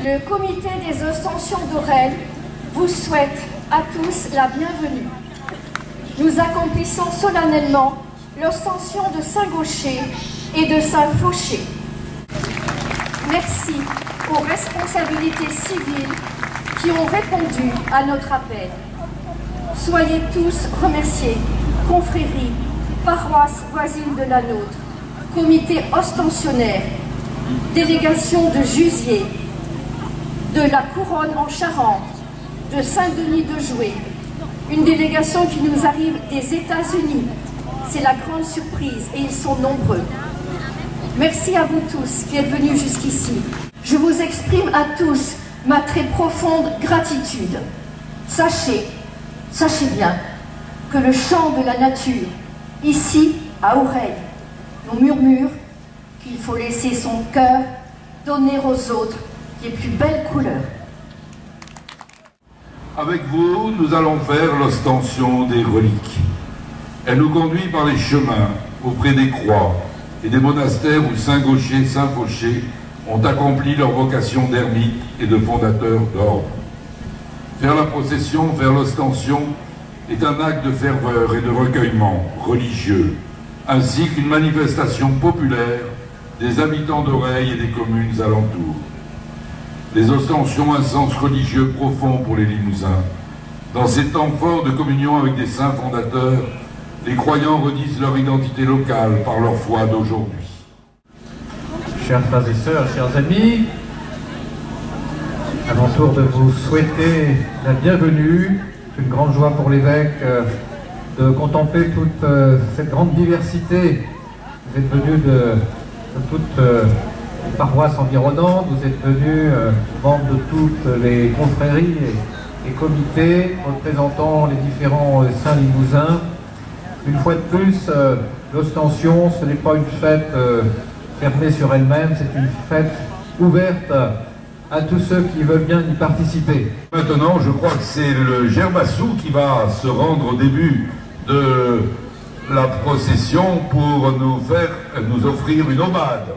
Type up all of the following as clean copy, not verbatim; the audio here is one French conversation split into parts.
Le comité des ostensions d'Aureil vous souhaite à tous la bienvenue. Nous accomplissons solennellement l'ostension de Saint-Gaucher et de Saint-Fauché. Merci aux responsabilités civiles qui ont répondu à notre appel. Soyez tous remerciés, confréries, paroisses voisines de la nôtre, comité ostensionnaire, délégation de Jusier, de la Couronne en Charente, de Saint-Denis de Joué, une délégation qui nous arrive des États-Unis. C'est la grande surprise et ils sont nombreux. Merci à vous tous qui êtes venus jusqu'ici. Je vous exprime à tous ma très profonde gratitude. Sachez bien que le chant de la nature, ici à Aureil, nous murmure qu'il faut laisser son cœur donner aux autres les plus belles couleurs. Avec vous, nous allons faire l'ostension des reliques. Elle nous conduit par les chemins auprès des croix et des monastères où Saint-Gaucher et Saint-Fauché ont accompli leur vocation d'ermite et de fondateur d'ordre. Faire la procession, faire l'ostension est un acte de ferveur et de recueillement religieux, ainsi qu'une manifestation populaire des habitants d'Aureil et des communes alentours. Les ostensions ont un sens religieux profond pour les Limousins. Dans ces temps forts de communion avec des saints fondateurs, les croyants redisent leur identité locale par leur foi d'aujourd'hui. Chers frères et sœurs, chers amis, à mon tour de vous souhaiter la bienvenue. C'est une grande joie pour l'évêque de contempler toute cette grande diversité. Vous êtes venus de toutes les paroisses environnantes, vous êtes venus membres de toutes les confréries et comités représentant les différents saints limousins. Une fois de plus, l'ostension, ce n'est pas une fête fermée sur elle-même, c'est une fête ouverte à tous ceux qui veulent bien y participer. Maintenant, je crois que c'est le Germassou qui va se rendre au début de la procession pour nous offrir une aumade.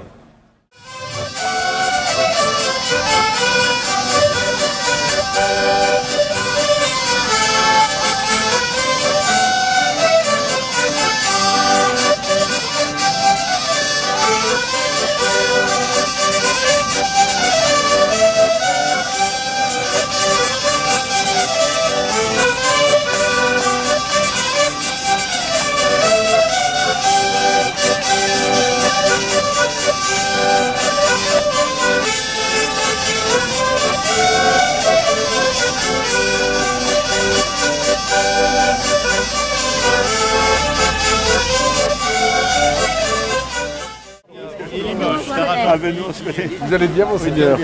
Vous allez bien, monseigneur?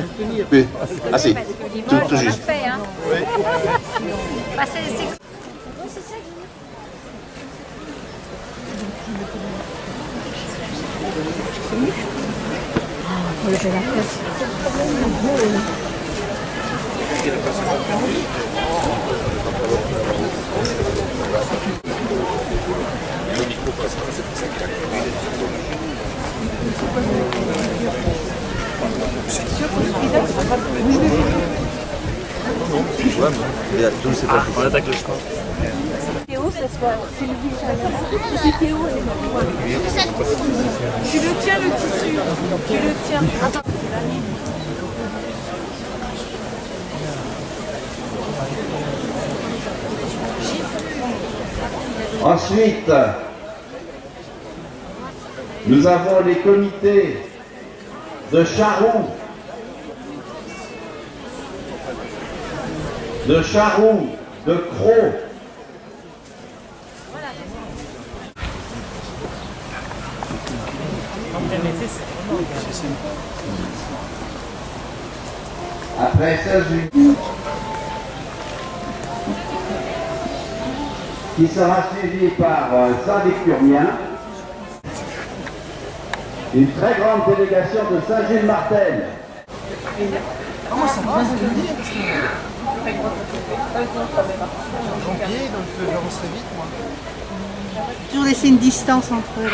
Oui, assez. Tout juste. Oui. Bah, On attaque le chemin. Théo, ce soir, Sylvie, c'est Théo. Tu le tiens, le tissu. Tu le tiens. Attends. Ensuite, nous avons les comités de Charroux, de Cros. Après ça, qui sera suivi par Saint-Victorien, une très grande délégation de Saint-Gilles-Martel. Comment ça va? Jean-Pierre, donc j'avance très vite, moi. Toujours laisser une distance entre eux.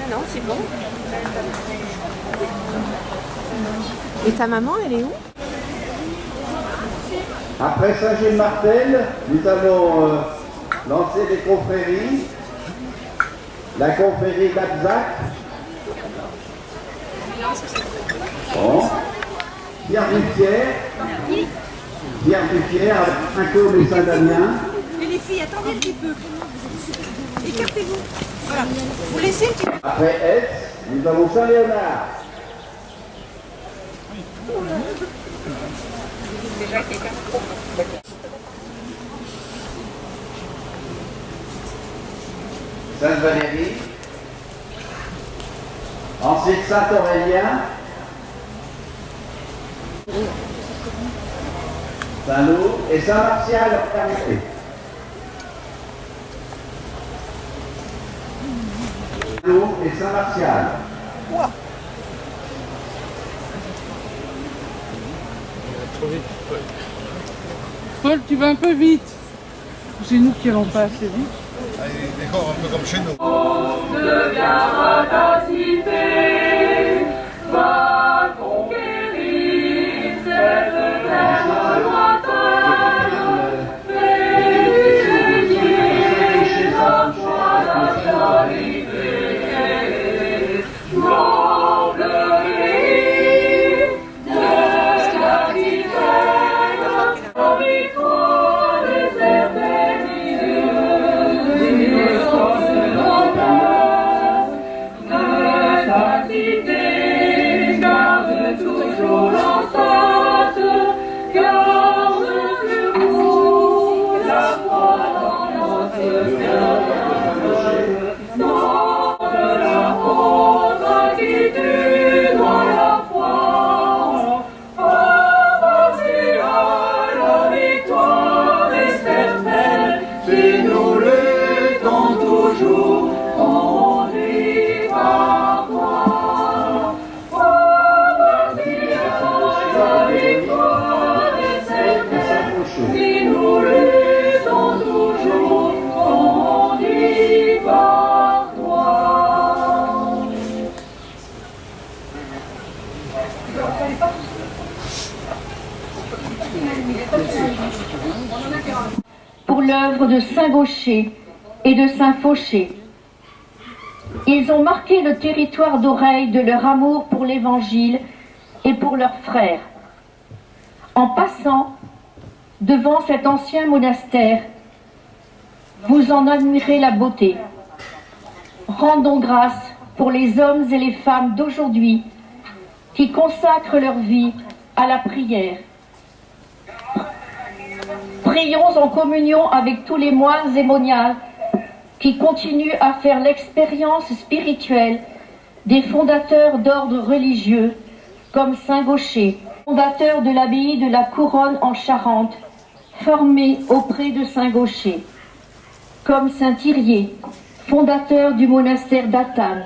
Là. non, c'est bon. Et ta maman, elle est où? Après Saint-Gilles-Martel, nous allons lancer des confréries. La confrérie d'Abzac. Bon. Pierre Duffière, Saint-Côme et Saint-Damien. Et les filles, attendez un petit peu. Écartez-vous. Voilà. Vous laissez un petit peu. Après Aix, nous avons Saint-Léonard. Sainte-Valérie. Ensuite Saint-Aurélien. Saint-Loup et Saint-Martial en terminé. Saint-Loup et Saint-Martial. Paul, tu vas un peu vite. C'est nous qui allons pas assez vite. Allez, d'accord, un peu comme chez nous. Deviendra ta cité, va conquérir cette terre lointaine, réfugiés dans toi la charité, noble pays de capitaine, en victoire des certaines garde toujours l'enceinte, garde sur nous la foi dans notre cœur, dans de la haute inquiétude dans la foi, la victoire est certaine, si nous luttons toujours, on vit par toi. Si nous luttons toujours, on dit par toi. Pour l'œuvre de Saint-Gaucher et de Saint-Fauché. Ils ont marqué le territoire d'Oreille de leur amour pour l'Évangile et pour leurs frères. En passant devant cet ancien monastère, vous en admirez la beauté. Rendons grâce pour les hommes et les femmes d'aujourd'hui qui consacrent leur vie à la prière. Prions en communion avec tous les moines et moniales qui continuent à faire l'expérience spirituelle des fondateurs d'ordres religieux comme Saint-Gaucher, fondateur de l'abbaye de la Couronne en Charente, formé auprès de Saint-Gaucher, comme Saint-Thirier, fondateur du monastère d'Atane,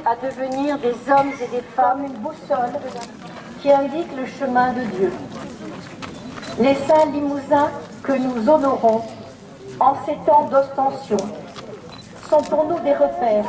à devenir des hommes et des femmes une boussole qui indique le chemin de Dieu. Les saints limousins que nous honorons en ces temps d'ostension sont pour nous des repères.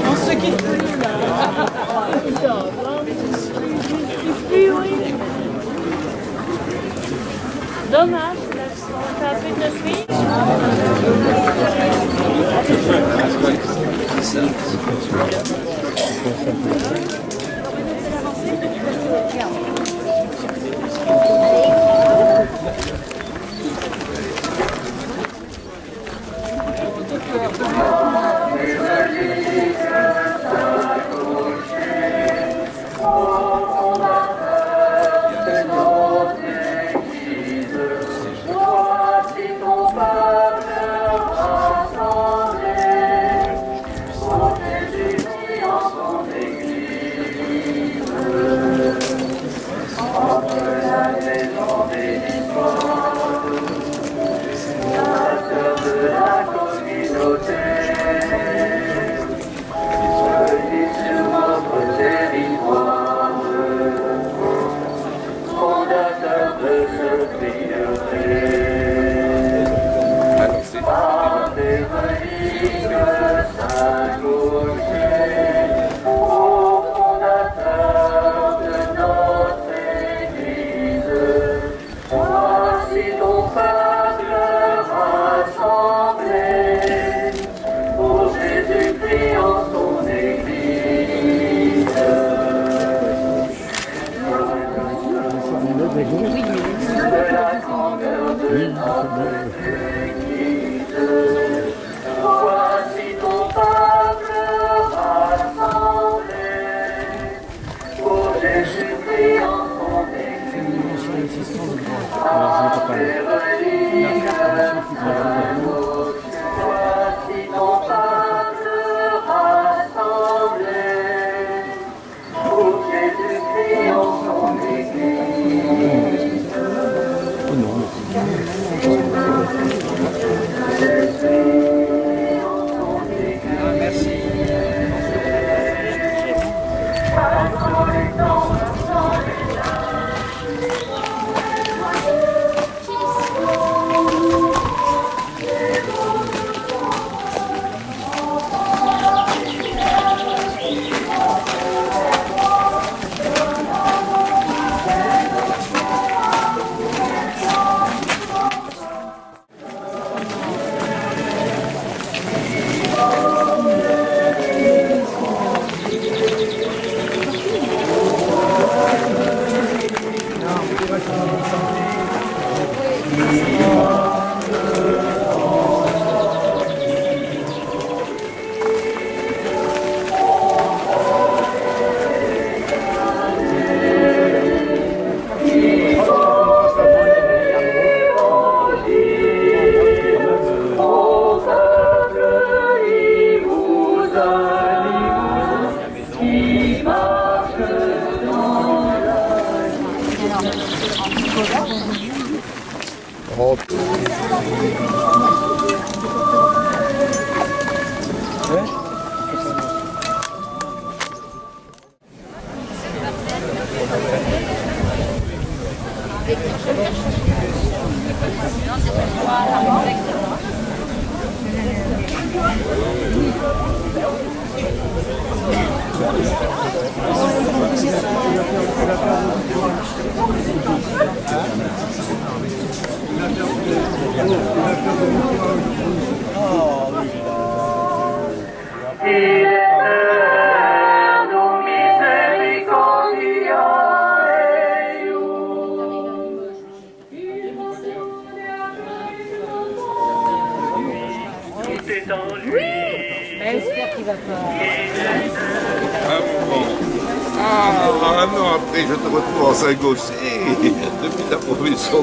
On se quitte plus là. Dommage, on fait un peu de suite. Voici ton peuple rassemblé, pour Jésus-Christ en son Église. Voici ton peuple rassemblé, pour Jésus-Christ en son Église. J'espère qu'il va pas. Ah non, après je te retrouve en Saint-Gaucher depuis la profession.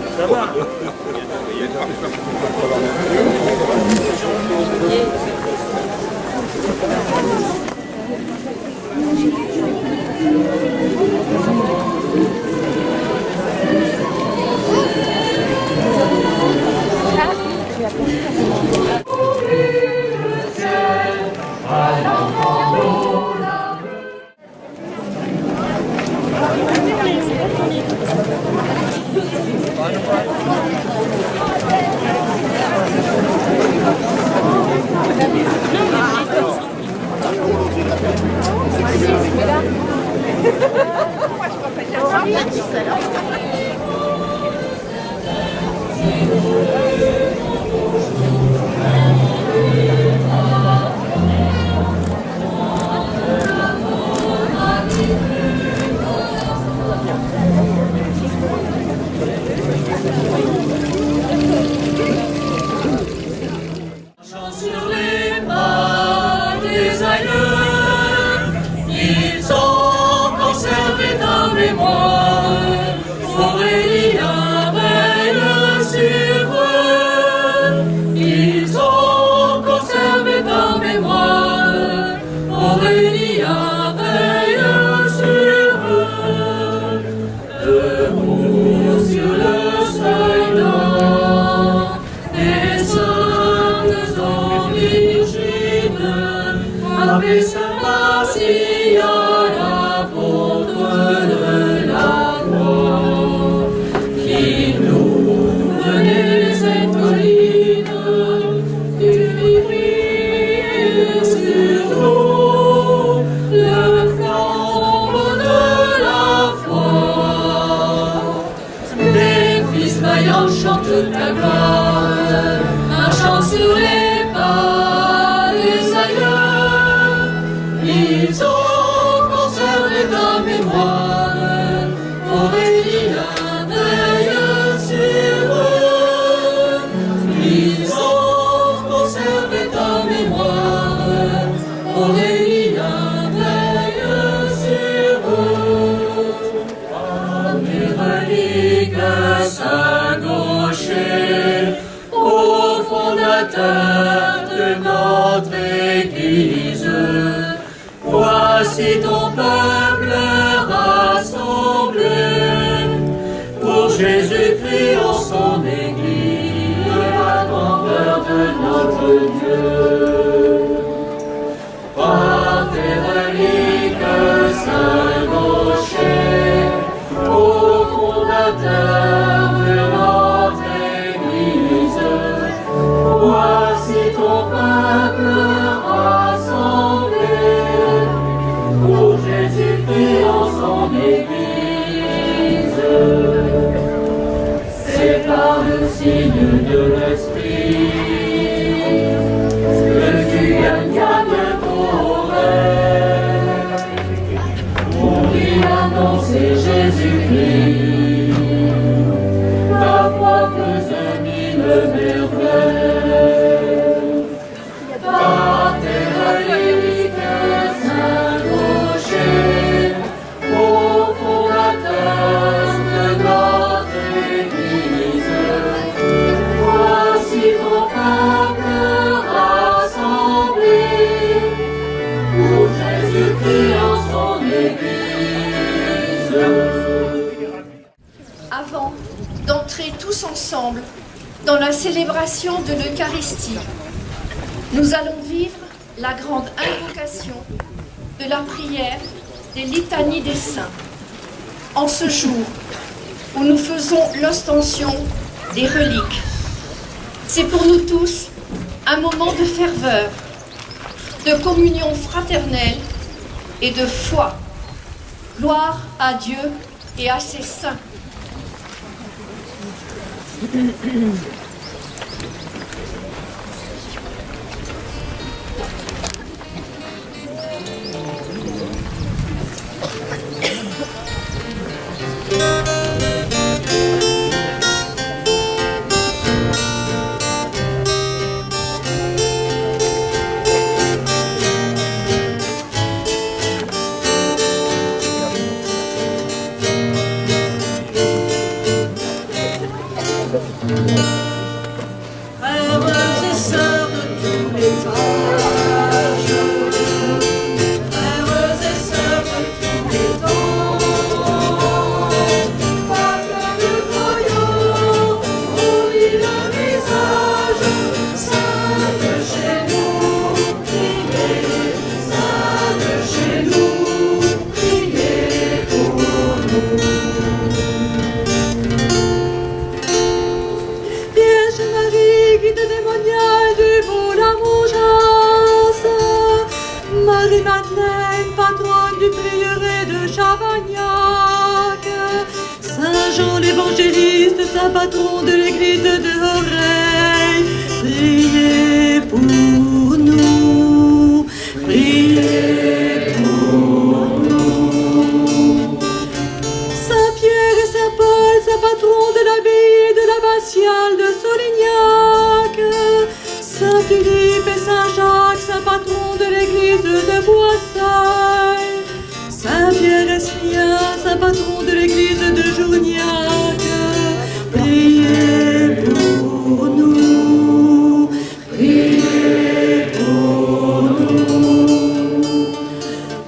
Sur les pas des aïeux, ils ont conservé ta mémoire. Aurélien veille sur eux, ils ont conservé ta mémoire. Aurélien veille sur eux, debout sur le seuil d'or des saintes origines, avec ce Messie à l'apôtre de la foi, qui nous venait cette colline, tu fis briller sur nous le flambeau de la foi. Des fils vaillants chantent ta gloire, marchant sur les pas des aïeux, ils ont conservé ta mémoire. Aurélien veille sur eux, ils ont conservé ta mémoire. Aurélien veille sur eux. Les reliques Saint-Gaucher, ô fondateur de notre Église, voici ton peuple rassemblé pour Jésus-Christ en son Église, la grandeur de notre Dieu. Par tes reliques Saint-Gaucher, ô fondateur de notre Église, voici ton peuple rassemblé pour Jésus-Christ en son Église. C'est par le signe de l'Esprit que tu gagnes ton rêve, pour y annoncer Jésus-Christ. Ta foi faisait mille merveilles. Par tes reliques Saint-Gaucher, ô fondateur de notre Église, voici ton peuple rassemblé pour Jésus-Christ en son Église. Avant d'entrer tous ensemble dans la célébration de l'Eucharistie, nous allons vivre la grande invocation de la prière des litanies des saints. En ce jour où nous faisons l'ostension des reliques, c'est pour nous tous un moment de ferveur, de communion fraternelle et de foi. Gloire à Dieu et à ses saints. Marie-Madeleine, patronne du prieuré de Chavagnac. Saint Jean l'évangéliste, saint patron de l'église de Oreille. Priez pour nous, priez pour nous. Saint Pierre et Saint Paul, saint patron de l'abbaye de l'abbatiale de Solignac. Saint Philippe et Saint Jacques, saint patron de l'église de Boissailles. Saint Pierre Escien, saint patron de l'église de Journiac. Priez pour nous, priez pour nous.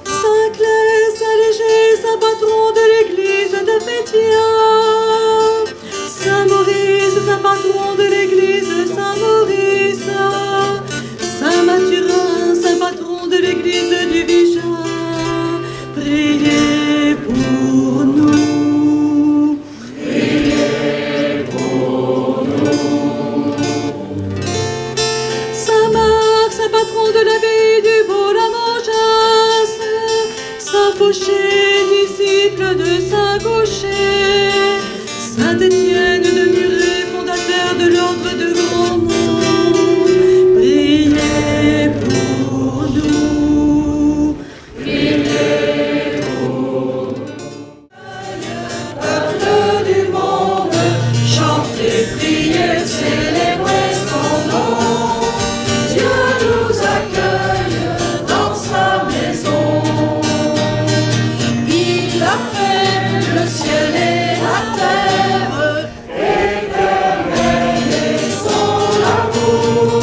Saint Claire, saint Léger, saint patron de l'église de Pétien. Saint Maurice, saint patron de l'église de Saint-Maurice. Saint Mathurin, saint patron de l'église du Vigeant. Priez pour nous, priez pour nous. Saint Marc, saint patron de l'abbaye du Beau-la-Mangeasse. Saint Fauché, disciple de Saint Gaucher. Saint Étienne de Muret, fondateur de l'ordre de Grandmont. Priez pour nous, priez pour nous. Peuple du monde, chantez, priez, célébrez son nom. Dieu nous accueille dans sa maison. Il a fait le ciel et la terre, éternel est son amour.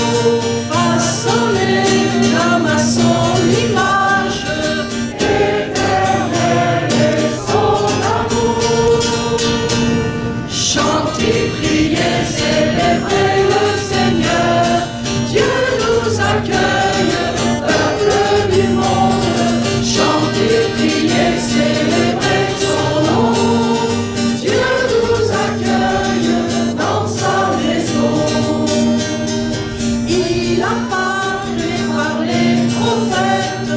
Façonné comme à son image, éternel est son amour. Chantez, priez, célébrez le Seigneur. Dieu nous accueille, peuple du monde. Chantez, priez, célébrez son nom. Dieu nous accueille dans sa maison. Il a parlé par les prophètes